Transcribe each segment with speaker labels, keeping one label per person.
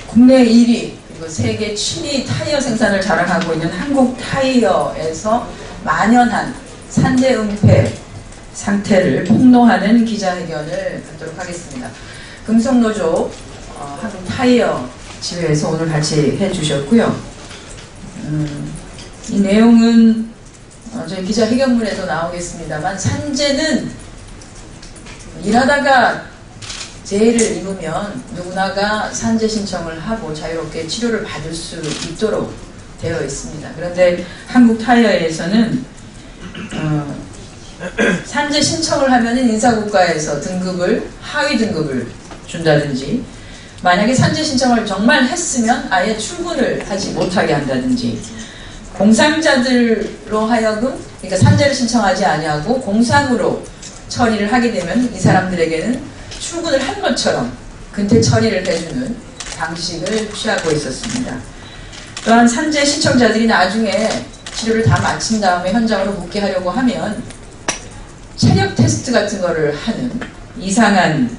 Speaker 1: 국내 1위 그리고 세계 7위 타이어 생산을 자랑하고 있는 한국 타이어에서 만연한 산재 은폐 상태를 폭로하는 기자회견을 갖도록 하겠습니다. 금속노조 한국 타이어 지회에서 오늘 같이 해주셨고요. 이 내용은 저희 기자회견문에도 나오겠습니다만, 산재는 일하다가 재해를 입으면 누구나가 산재 신청을 하고 자유롭게 치료를 받을 수 있도록 되어 있습니다. 그런데 한국 타이어에서는 산재 신청을 하면은 인사국가에서 등급을 하위 등급을 준다든지, 만약에 산재 신청을 정말 했으면 아예 출근을 하지 못하게 한다든지, 공상자들로 하여금, 그러니까 산재를 신청하지 아니하고 공상으로 처리를 하게 되면 이 사람들에게는 출근을 한 것처럼 근태 처리를 해주는 방식을 취하고 있었습니다. 또한 산재 신청자들이 나중에 치료를 다 마친 다음에 현장으로 복귀하려고 하면 체력 테스트 같은 거를 하는 이상한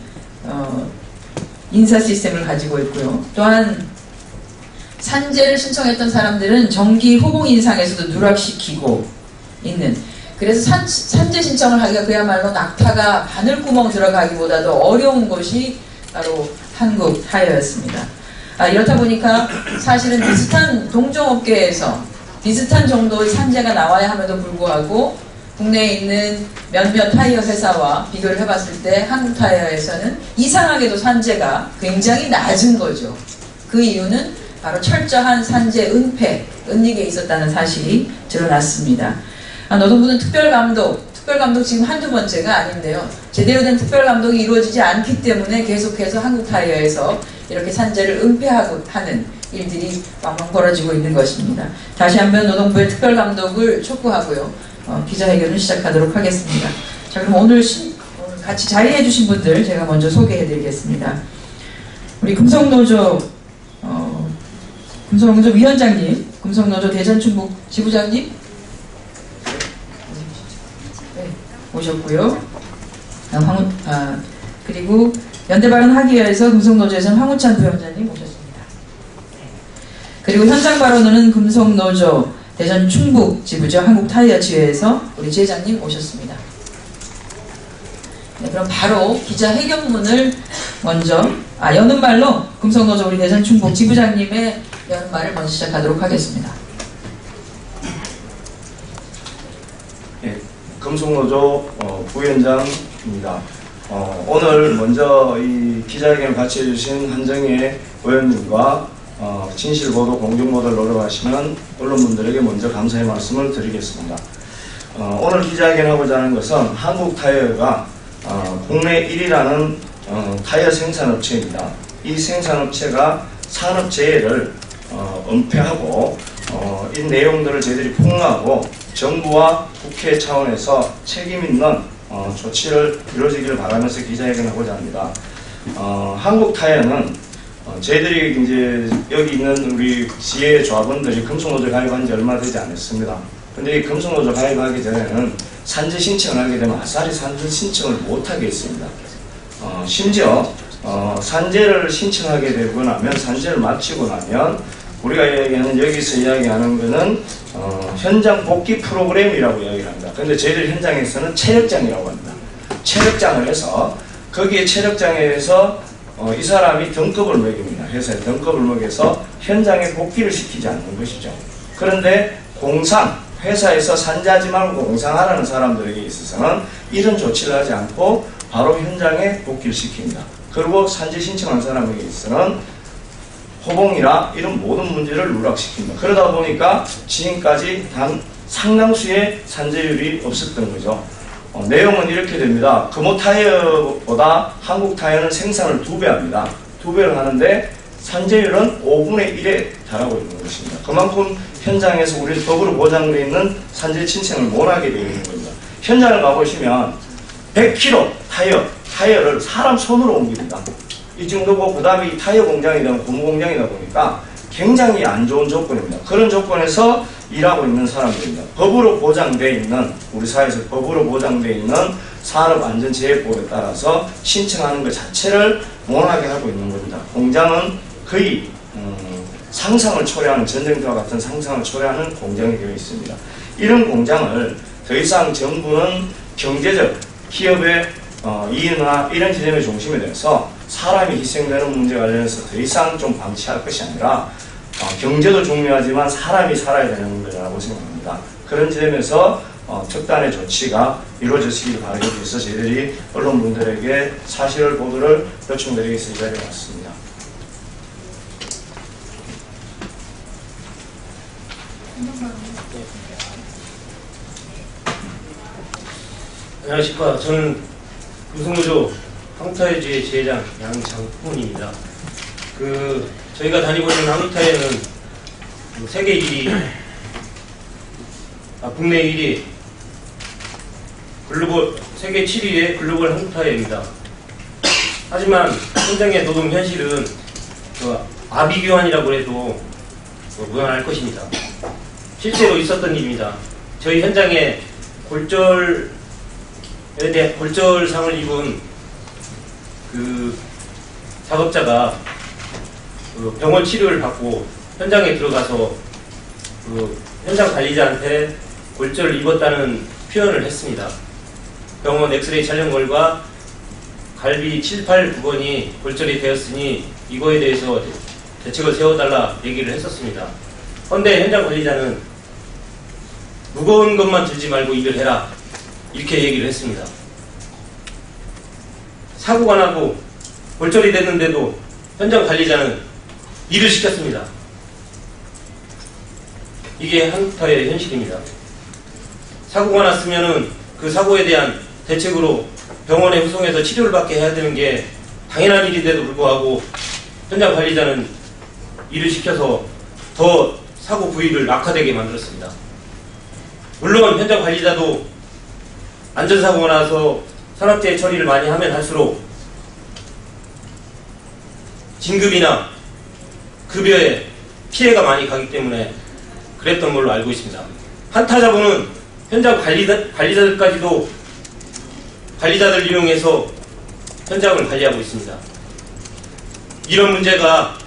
Speaker 1: 인사 시스템을 가지고 있고요. 또한 산재를 신청했던 사람들은 정기 호봉 인상에서도 누락시키고 있는, 그래서 산재 신청을 하기가 그야말로 낙타가 바늘구멍 들어가기보다도 어려운 것이 바로 한국 타이어였습니다. 이렇다 보니까 사실은 비슷한 동종업계에서 비슷한 정도의 산재가 나와야 함에도 불구하고 국내에 있는 몇몇 타이어 회사와 비교를 해봤을 때 한국 타이어에서는 이상하게도 산재가 굉장히 낮은 거죠. 그 이유는 바로 철저한 산재 은폐, 은닉에 있었다는 사실이 드러났습니다. 노동부는 특별감독 지금 한두 번째가 아닌데요. 제대로 된 특별감독이 이루어지지 않기 때문에 계속해서 한국 타이어에서 이렇게 산재를 은폐하고 하는 일들이 왕왕 벌어지고 있는 것입니다. 다시 한번 노동부의 특별감독을 촉구하고요. 기자회견을 시작하도록 하겠습니다. 자, 그럼 오늘 같이 자리해 주신 분들 제가 먼저 소개해 드리겠습니다. 우리 금속노조 위원장님, 금속노조 대전충북 지부장님 오셨고요. 그리고 연대발언하기위해서 금속노조에서는 황우찬 부위원장님 오셨습니다. 그리고 현장 발언은 금속노조 대전 충북 지부죠. 한국타이어 지회에서 우리 지회장님 오셨습니다. 네, 그럼 바로 기자회견문을 먼저 여는 말로 금속노조 우리 대전 충북 지부장님의 여는 말을 먼저 시작하도록 하겠습니다.
Speaker 2: 네, 금속노조 부위원장입니다. 오늘 먼저 이 기자회견을 같이 해주신 한정혜 의원님과 진실보도, 공정보도를 노력하시는 언론분들에게 먼저 감사의 말씀을 드리겠습니다. 오늘 기자회견하고자 하는 것은 한국타이어가 국내 1위라는 타이어 생산업체입니다. 이 생산업체가 산업재해를 은폐하고 이 내용들을 저희들이 폭로하고 정부와 국회 차원에서 책임있는 조치를 이루어지기를 바라면서 기자회견하고자 합니다. 한국타이어는 저희들이 이제 여기 있는 우리 지혜 조합원들이 금속노조 가입한 지 얼마 되지 않았습니다. 근데 이 금속노조 가입하기 전에는 산재 신청을 하게 되면 아싸리 산재 신청을 못하게 했습니다. 심지어 산재를 신청하게 되고 나면, 산재를 마치고 나면 우리가 이야기하는, 여기서 이야기하는 것은 현장 복귀 프로그램이라고 이야기를 합니다. 근데 저희들 현장에서는 체력장이라고 합니다. 체력장을 해서 거기에 체력장에서 이 사람이 등급을 매깁니다. 회사에 등급을 매겨서 현장에 복귀를 시키지 않는 것이죠. 그런데 회사에서 산재하지 말고 공상하라는 사람들에게 있어서는 이런 조치를 하지 않고 바로 현장에 복귀를 시킵니다. 그리고 산재 신청한 사람에게 있어서는 호봉이나 이런 모든 문제를 누락시킵니다. 그러다 보니까 지금까지 단 상당수의 산재율이 없었던 거죠. 내용은 이렇게 됩니다. 금호타이어보다 한국타이어는 생산을 2배 합니다. 2배를 하는데 산재율은 5분의 1에 달하고 있는 것입니다. 그만큼 현장에서 우리 법으로 보장되어 있는 산재 신청을 못하게 되어 있는 겁니다. 현장을 가보시면 100kg 타이어를 사람 손으로 옮깁니다. 이 정도고, 그 다음에 이 타이어 공장이다, 고무 공장이다 보니까 굉장히 안 좋은 조건입니다. 그런 조건에서 일하고 있는 사람들입니다. 법으로 보장되어 있는, 우리 사회에서 법으로 보장되어 있는 산업안전재해법에 따라서 신청하는 것 자체를 원하게 하고 있는 겁니다. 공장은 거의 상상을 초래하는, 전쟁터와 같은 상상을 초래하는 공장이 되어 있습니다. 이런 공장을 더 이상 정부는 경제적, 기업의 이익이나 이런 지점의 중심이 돼서 사람이 희생되는 문제 관련해서 더 이상 좀 방치할 것이 아니라 경제도 중요하지만 사람이 살아야 되는 거라고 생각합니다. 그런 지점에서 특단의 조치가 이루어졌기를 바라기 위해서 저희들이 언론분들에게 사실 보도를 요청드리기 위해서 이 자리에 왔습니다.
Speaker 3: 안녕하십니까. 저는 유성노조 한국타이어주의 지회장 양장훈입니다. 저희가 다니고 있는 한국타이어는 세계 1위, 국내 1위, 세계 7위의 글로벌 한국타이어입니다. 하지만 현장의 노동 현실은 아비규환이라고 해도 무난할 것입니다. 실제로 있었던 일입니다. 저희 현장에 골절상을 입은 작업자가 병원 치료를 받고 현장에 들어가서 현장 관리자한테 골절을 입었다는 표현을 했습니다. 병원 엑스레이 촬영물과 갈비 7, 8, 9번이 골절이 되었으니 이거에 대해서 대책을 세워달라 얘기를 했었습니다. 그런데 현장 관리자는 무거운 것만 들지 말고 일을 해라 이렇게 얘기를 했습니다. 사고가 나고 골절이 됐는데도 현장 관리자는 일을 시켰습니다. 이게 한국타이어의 현실입니다. 사고가 났으면은 그 사고에 대한 대책으로 병원에 후송해서 치료를 받게 해야 되는 게 당연한 일인데도 불구하고 현장 관리자는 일을 시켜서 더 사고 부위를 악화되게 만들었습니다. 물론 현장 관리자도 안전사고가 나서 산업재해 처리를 많이 하면 할수록 진급이나 급여에 피해가 많이 가기 때문에 그랬던 걸로 알고 있습니다. 한타자본은 현장 관리자들 이용해서 현장을 관리하고 있습니다. 이런 문제가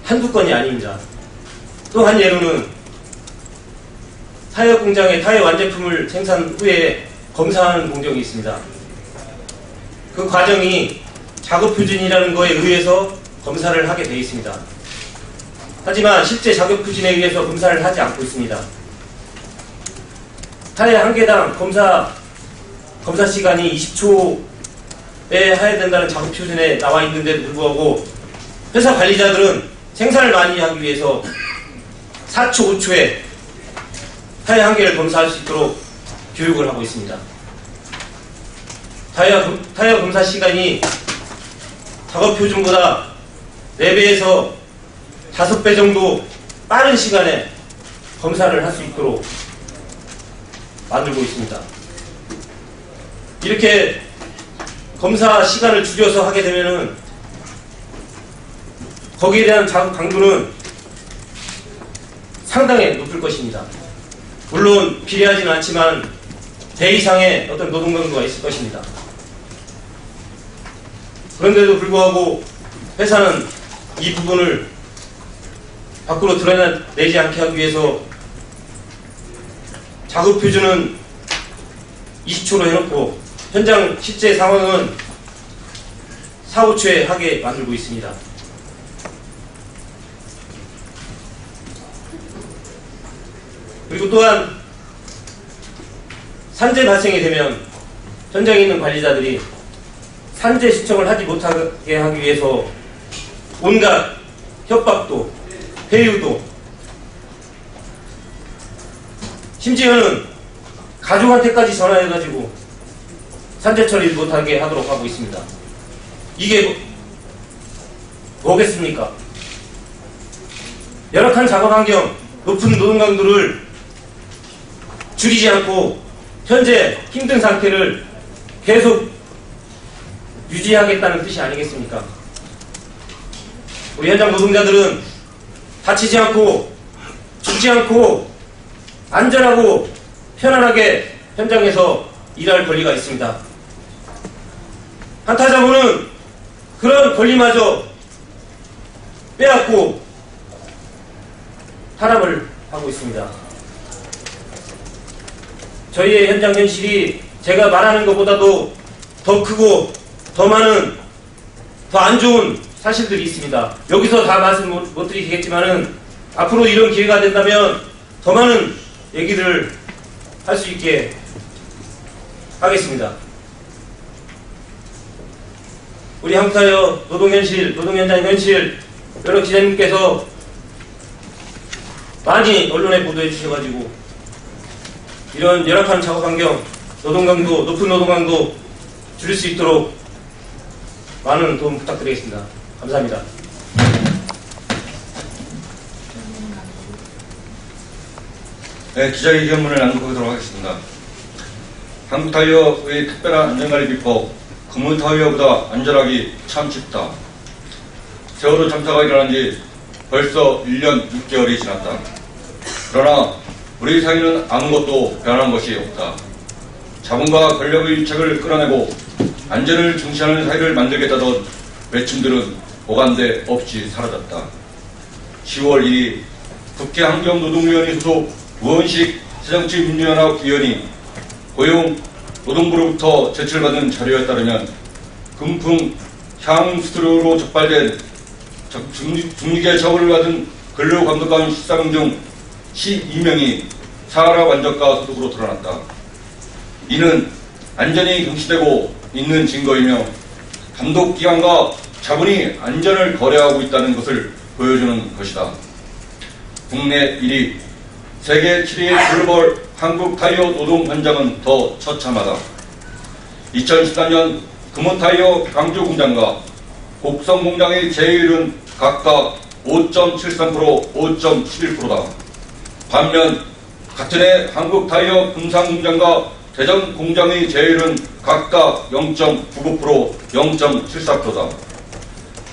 Speaker 3: 한두 건이 아닙니다. 또 한 예로는 타이어 공장에 타이어 완제품을 생산 후에 검사하는 공정이 있습니다. 그 과정이 작업 표준이라는 거에 의해서 검사를 하게 되어 있습니다. 하지만 실제 작업 표준에 의해서 검사를 하지 않고 있습니다. 타이어 한 개당 검사 시간이 20초에 해야 된다는 작업 표준에 나와 있는데도 불구하고 회사 관리자들은 생산을 많이 하기 위해서 4초, 5초에 타이어 한 개를 검사할 수 있도록 교육을 하고 있습니다. 타이어 검사 시간이 작업 표준보다 4배에서 5배 정도 빠른 시간에 검사를 할 수 있도록 만들고 있습니다. 이렇게 검사 시간을 줄여서 하게 되면은 거기에 대한 작업 강도는 상당히 높을 것입니다. 물론 비례하지는 않지만 대 이상의 어떤 노동 강도가 있을 것입니다. 그런데도 불구하고 회사는 이 부분을 밖으로 드러내지 않게 하기 위해서 작업 표준은 20초로 해놓고 현장 실제 상황은 4, 5초에 하게 만들고 있습니다. 그리고 또한 산재 발생이 되면 현장에 있는 관리자들이 산재 신청을 하지 못하게 하기 위해서 온갖 협박도 회유도 심지어는 가족한테까지 전화해가지고 산재 처리를 못하게 하도록 하고 있습니다. 이게 뭐겠습니까? 열악한 작업 환경, 높은 노동 강도를 줄이지 않고 현재 힘든 상태를 계속 유지하겠다는 뜻이 아니겠습니까? 우리 현장 노동자들은 다치지 않고 죽지 않고 안전하고 편안하게 현장에서 일할 권리가 있습니다. 한타자본은 그런 권리마저 빼앗고 탄압을 하고 있습니다. 저희의 현장 현실이 제가 말하는 것보다도 더 크고 더 많은, 더 안 좋은 사실들이 있습니다. 여기서 다 말씀 못 드리겠지만은 앞으로 이런 기회가 된다면 더 많은 얘기를 할 수 있게 하겠습니다. 우리 한국타이어 노동현실, 노동현장 현실 여러 기자님께서 많이 언론에 보도해 주셔가지고 이런 열악한 작업 환경, 노동 강도, 높은 노동 강도 줄일 수 있도록 많은 도움 부탁드리겠습니다. 감사합니다.
Speaker 4: 네, 기자회견문을 낭독하도록 하겠습니다. 한국타이어의 특별한 안전관리 비법, 금호타이어보다 안전하기 참 쉽다. 세월호 참사가 일어난 지 벌써 1년 6개월이 지났다. 그러나 우리 사회는 아무것도 변한 것이 없다. 자본과 권력의 유착을 끌어내고 안전을 중시하는 사회를 만들겠다던 외침들은 오간데 없이 사라졌다. 10월 2일 국회 환경노동위원회 소속 우원식 새정치민주연합 위원이 고용 노동부로부터 제출받은 자료에 따르면 금풍 향수로로 적발된 중립의 처벌을 받은 근로감독관 14명 중 12명이 사하라 완적가 소속으로 드러났다. 이는 안전이 경시되고 있는 증거이며 감독기관과 자본이 안전을 거래하고 있다는 것을 보여주는 것이다. 국내 1위, 세계 7위의 글로벌 한국타이어 노동 현장은 더 처참하다. 2013년 금호타이어 광주 공장과 곡성 공장의 제휴율은 각각 5.73%, 5.11%다. 반면 같은 해 한국타이어 금산 공장과 대전 공장의 제휴율은 각각 0.99%, 0.74%다.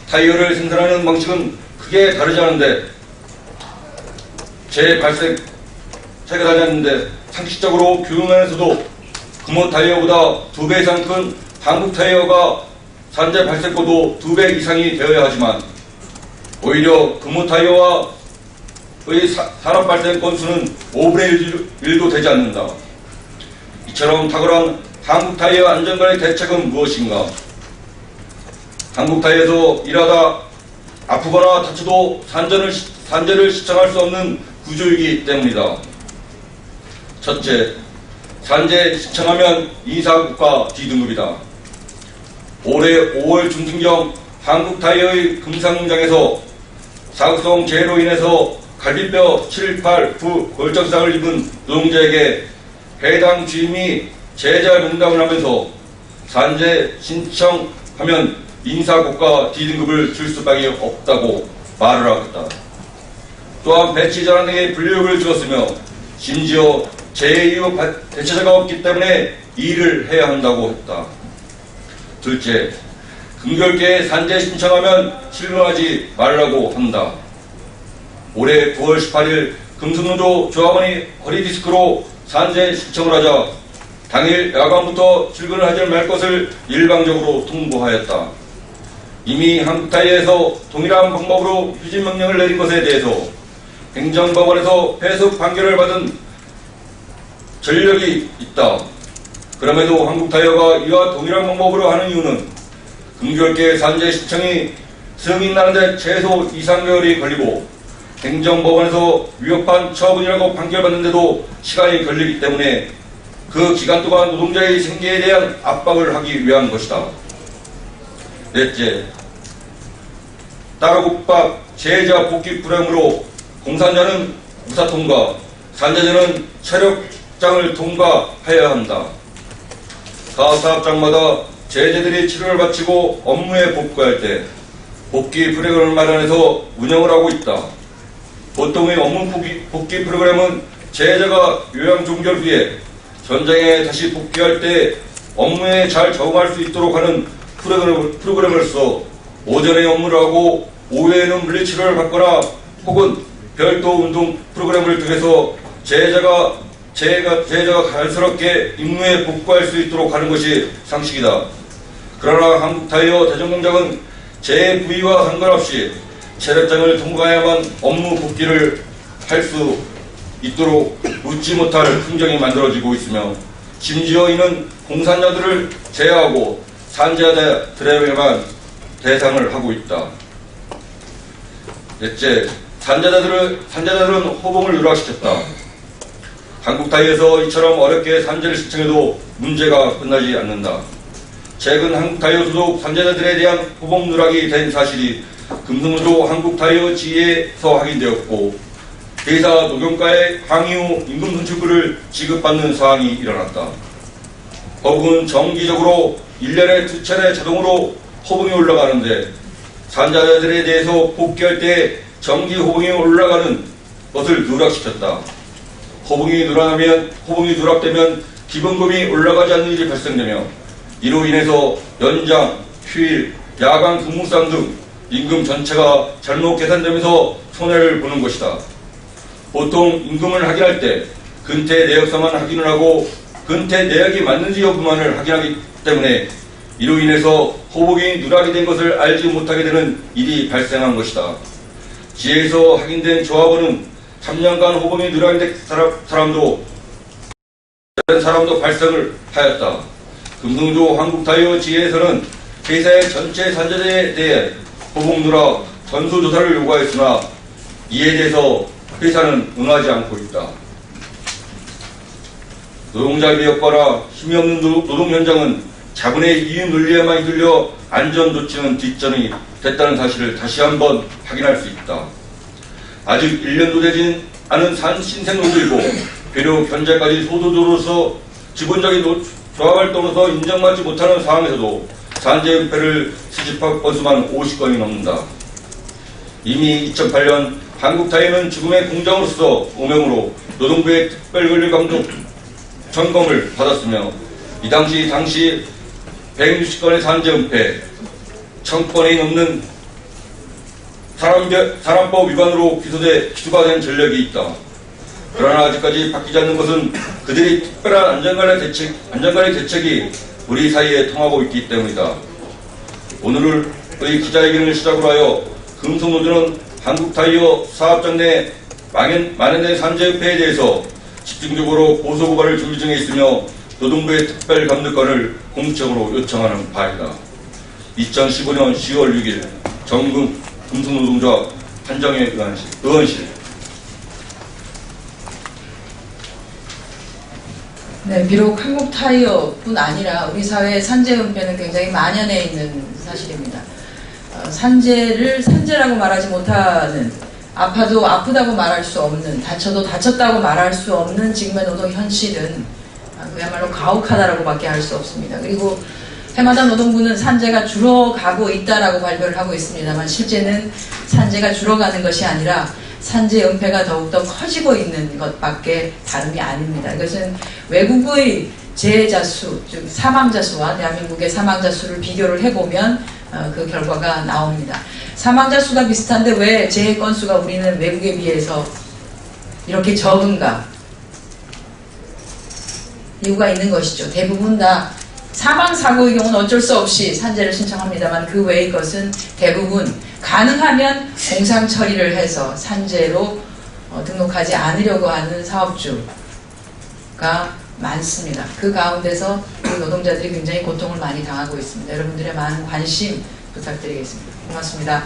Speaker 4: 타이어를 생산하는 방식은 크게 다르지 않은데 재발생 차이가 나지 않는데 상식적으로 규모면에서도 금호타이어보다 2배 이상 큰 한국타이어가 산재 발생고도 2배 이상이 되어야 하지만 오히려 금호타이어와의 산업 발생 건수는 5분의 1도 되지 않는다. 이처럼 탁월한 한국타이어 안전관리 대책은 무엇인가? 한국타이어에서 일하다 아프거나 다쳐도 산재를 시청할 수 없는 구조이기 때문이다. 첫째, 산재 시청하면 인사국가 D등급이다. 올해 5월 중순경 한국타이어의 금산공장에서 사극성 재해로 인해서 갈비뼈 7, 8, 9 골절상을 입은 노동자에게 해당 주임이 제자 농담을 하면서 산재 신청하면 인사국가 D등급을 줄 수밖에 없다고 말을 하고 있다. 또한 배치 전환 등의 불이익을 주었으며 심지어 재해 이후 대체자가 없기 때문에 일을 해야 한다고 했다. 둘째, 금결계에 산재 신청하면 실망하지 말라고 한다. 올해 9월 18일 금속노조 조합원이 허리디스크로 산재 신청을 하자 당일 야간부터 출근을 하지 말 것을 일방적으로 통보하였다. 이미 한국타이어에서 동일한 방법으로 휴진 명령을 내린 것에 대해서 행정법원에서 배석 판결을 받은 전력이 있다. 그럼에도 한국타이어가 이와 동일한 방법으로 하는 이유는 금결계 산재 신청이 승인나는데 최소 2, 3개월이 걸리고 행정법원에서 위협한 처분이라고 판결받는데도 시간이 걸리기 때문에 그 기간 동안 노동자의 생계에 대한 압박을 하기 위한 것이다. 넷째, 따로국밥 재해자 복귀 프로그램으로 공산자는 무사 통과, 산재자는 체력장을 통과해야 한다. 각 사업장마다 재해자들이 치료를 마치고 업무에 복귀할 때 복귀 프로그램을 마련해서 운영을 하고 있다. 보통의 업무 복귀 프로그램은 재해자가 요양 종결 후에 현장에 다시 복귀할 때 업무에 잘 적응할 수 있도록 하는 프로그램을 써 오전에 업무를 하고 오후에는 물리치료를 받거나 혹은 별도 운동 프로그램을 통해서 재해자가 자연스럽게 임무에 복구할 수 있도록 하는 것이 상식이다. 그러나 한국타이어 대전공장은 부위와 상관없이 체력장을 통과해야만 업무 복귀를 할 수 있도록 웃지 못할 풍경이 만들어지고 있으며, 심지어 이는 공산자들을 제외하고 산재자들에게만 대상을 하고 있다. 넷째, 산재자들은 호봉을 누락시켰다. 한국타이에서 이처럼 어렵게 산재를 신청해도 문제가 끝나지 않는다. 최근 한국타이어 소속 산재자들에 대한 호봉 누락이 된 사실이 금속노조 한국타이어 지회에서 확인되었고, 회사 노경과의 항의 후 임금 손실금을 지급받는 사항이 일어났다. 호봉은 정기적으로 1년에 2차례 자동으로 호봉이 올라가는데, 산재자들에 대해서 복귀할 때 정기 호봉이 올라가는 것을 누락시켰다. 호봉이 누락되면 기본급이 올라가지 않는 일이 발생되며, 이로 인해서 연장, 휴일, 야간 근무상 등 임금 전체가 잘못 계산되면서 손해를 보는 것이다. 보통 임금을 확인할 때 근태 내역서만 확인을 하고 근태 내역이 맞는지 여부만을 확인하기 때문에 이로 인해서 호봉이 누락이 된 것을 알지 못하게 되는 일이 발생한 것이다. 지혜에서 확인된 조합원은 3년간 호봉이 누락이 된 사람도 발생을 하였다. 금속노조 한국타이어 지회에서는 회사의 전체 산재에 대해 호봉 누락 전수조사를 요구하였으나 이에 대해서 회사는 응하지 않고 있다. 노동자 개혁과라 힘이 없는 노동 현장은 자본의 이윤 논리에만 휘둘려 안전조치는 뒷전이 됐다는 사실을 다시 한번 확인할 수 있다. 아직 1년도 되진 않은 신생노조이고 비록 현재까지 소도조로서 기본적인 조합활동으로서 인정받지 못하는 상황에서도 산재은폐를 수집할 건수만 50건이 넘는다. 이미 2008년 한국타이어는 죽음의 공장으로서 오명으로 노동부의 특별권리감독 점검을 받았으며, 이 당시 160건의 산재은폐, 1000건이 넘는 산업법 위반으로 기소가 된 전력이 있다. 그러나 아직까지 바뀌지 않는 것은 그들이 특별한 안전관리 대책이 우리 사이에 통하고 있기 때문이다. 오늘의 기자회견을 시작으로 하여 금속노조는 한국타이어 사업장 내 만연된 산재은폐에 대해서 집중적으로 고소고발을 준비 중에 있으며 노동부의 특별감독관을 공식적으로 요청하는 바이다. 2015년 10월 6일 전국 금속노동조합 한정혜 의원실.
Speaker 1: 네, 비록 한국타이어뿐 아니라 우리 사회의 산재은폐는 굉장히 만연해 있는 사실입니다. 산재를 산재라고 말하지 못하는, 아파도 아프다고 말할 수 없는, 다쳐도 다쳤다고 말할 수 없는 지금의 노동 현실은 그야말로 가혹하다라고 밖에 할 수 없습니다. 그리고 해마다 노동부는 산재가 줄어가고 있다라고 발표를 하고 있습니다만, 실제는 산재가 줄어가는 것이 아니라 산재 은폐가 더욱더 커지고 있는 것밖에 다름이 아닙니다. 이것은 외국의 재해자 수, 즉 사망자 수와 대한민국의 사망자 수를 비교를 해보면 그 결과가 나옵니다. 사망자 수가 비슷한데 왜 재해 건수가 우리는 외국에 비해서 이렇게 적은가? 이유가 있는 것이죠. 대부분 다 사망사고의 경우는 어쩔 수 없이 산재를 신청합니다만, 그 외의 것은 대부분 가능하면 공상 처리를 해서 산재로 등록하지 않으려고 하는 사업주가 많습니다. 그 가운데서 그 노동자들이 굉장히 고통을 많이 당하고 있습니다. 여러분들의 많은 관심 부탁드리겠습니다. 고맙습니다.